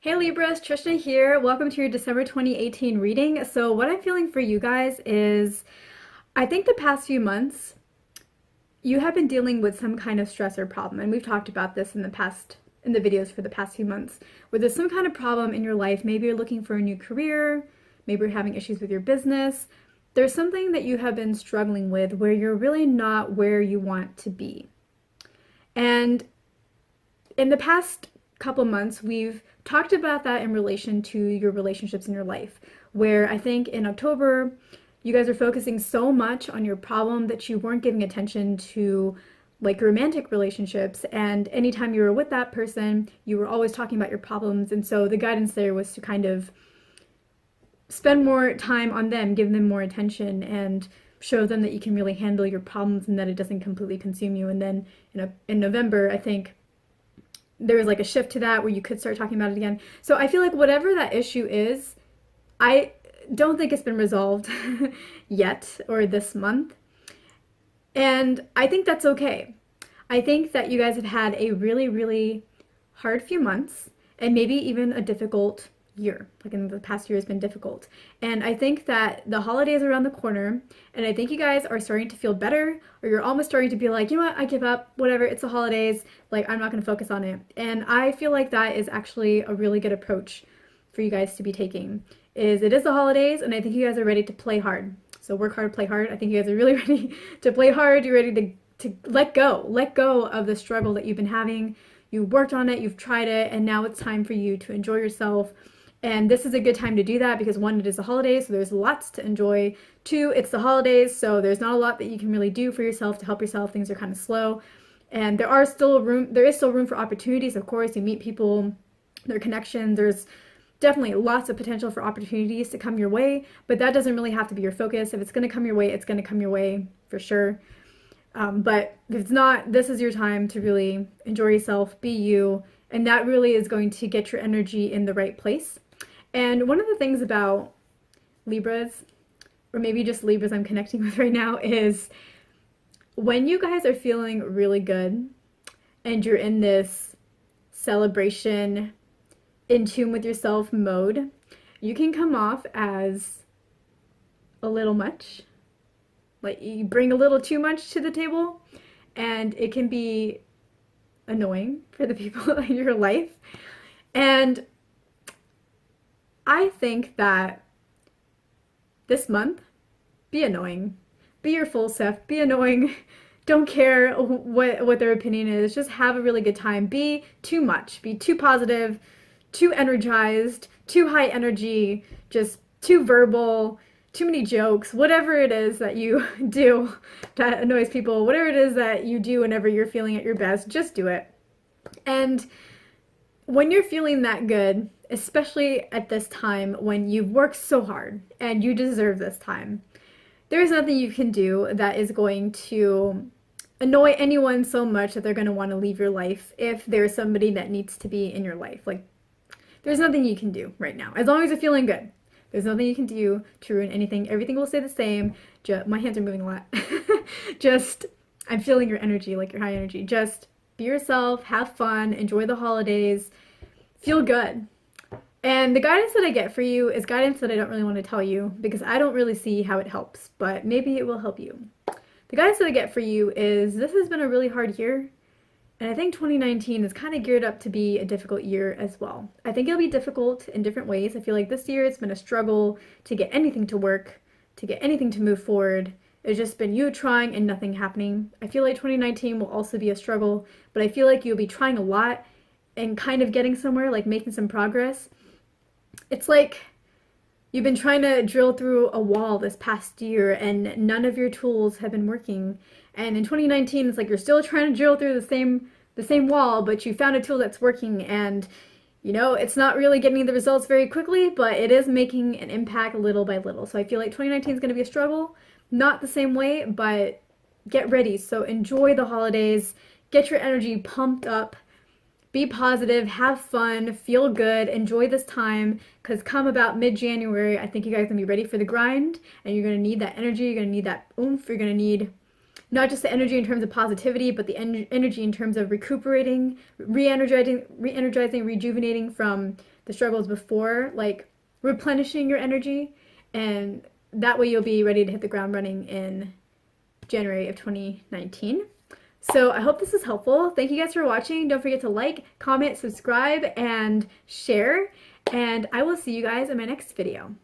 Hey Libras, Trishna here. Welcome to your December 2018 reading. So what I'm feeling for you guys is I think the past few months you have been dealing with some kind of stress or problem, and we've talked about this in the videos for the past few months, where there's some kind of problem in your life. Maybe you're looking for a new career, maybe you're having issues with your business. There's something that you have been struggling with where you're really not where you want to be. And in the past couple months, we've talked about that in relation to your relationships in your life, where I think in October, you guys are focusing so much on your problem that you weren't giving attention to like romantic relationships. And anytime you were with that person, you were always talking about your problems. And so the guidance there was to kind of spend more time on them, give them more attention, and show them that you can really handle your problems and that it doesn't completely consume you. And then in November, I think there was like a shift to that where you could start talking about it again. So I feel like whatever that issue is, I don't think it's been resolved yet or this month. And I think that's okay. I think that you guys have had a really, really hard few months and maybe even a difficult year. Like in the past year has been difficult. And I think that the holidays are around the corner, and I think you guys are starting to feel better, or you're almost starting to be like, you know what, I give up, whatever, it's the holidays, like I'm not going to focus on it. And I feel like that is actually a really good approach for you guys to be taking. It is the holidays, and I think you guys are ready to play hard. So work hard, play hard. I think you guys are really ready to play hard. You're ready to let go of the struggle that you've been having. You worked on it, you've tried it, and now it's time for you to enjoy yourself. And this is a good time to do that because one, it is the holidays, so there's lots to enjoy. Two, it's the holidays, so there's not a lot that you can really do for yourself to help yourself. Things are kind of slow. And there is still room for opportunities. Of course, you meet people, there are connections, there's definitely lots of potential for opportunities to come your way, but that doesn't really have to be your focus. If it's going to come your way, it's going to come your way for sure. But if it's not, this is your time to really enjoy yourself, be you, and that really is going to get your energy in the right place. And one of the things about Libras, or maybe just Libras I'm connecting with right now, is when you guys are feeling really good and you're in this celebration, in tune with yourself mode, you can come off as a little much. Like you bring a little too much to the table, and it can be annoying for the people in your life. And I think that this month, be annoying. Be your full self. Be annoying. Don't care what their opinion is. Just have a really good time. Be too much. Be too positive, too energized, too high energy, just too verbal, too many jokes, whatever it is that you do that annoys people, whatever it is that you do whenever you're feeling at your best, just do it. And when you're feeling that good, especially at this time when you've worked so hard and you deserve this time, there's nothing you can do that is going to annoy anyone so much that they're going to want to leave your life if there's somebody that needs to be in your life. Like, there's nothing you can do right now. As long as you're feeling good, there's nothing you can do to ruin anything. Everything will stay the same. My hands are moving a lot. Just, I'm feeling your energy, like your high energy. Just be yourself, have fun, enjoy the holidays, feel good. And the guidance that I get for you is guidance that I don't really want to tell you because I don't really see how it helps, but maybe it will help you. The guidance that I get for you is this has been a really hard year, and I think 2019 is kind of geared up to be a difficult year as well. I think it'll be difficult in different ways. I feel like this year it's been a struggle to get anything to work, to get anything to move forward. It's just been you trying and nothing happening. I feel like 2019 will also be a struggle, but I feel like you'll be trying a lot and kind of getting somewhere, like making some progress. It's like you've been trying to drill through a wall this past year and none of your tools have been working. And in 2019, it's like you're still trying to drill through the same wall, but you found a tool that's working, and you know, it's not really getting the results very quickly, but it is making an impact little by little. So I feel like 2019 is going to be a struggle, not the same way, but get ready. So enjoy the holidays, get your energy pumped up. Be positive, have fun, feel good, enjoy this time, because come about mid-January, I think you guys are going to be ready for the grind, and you're going to need that energy, you're going to need that oomph, you're going to need not just the energy in terms of positivity, but the energy in terms of recuperating, re-energizing, rejuvenating from the struggles before, like replenishing your energy, and that way you'll be ready to hit the ground running in January of 2019. So I hope this is helpful. Thank you guys for watching. Don't forget to like, comment, subscribe, and share. And I will see you guys in my next video.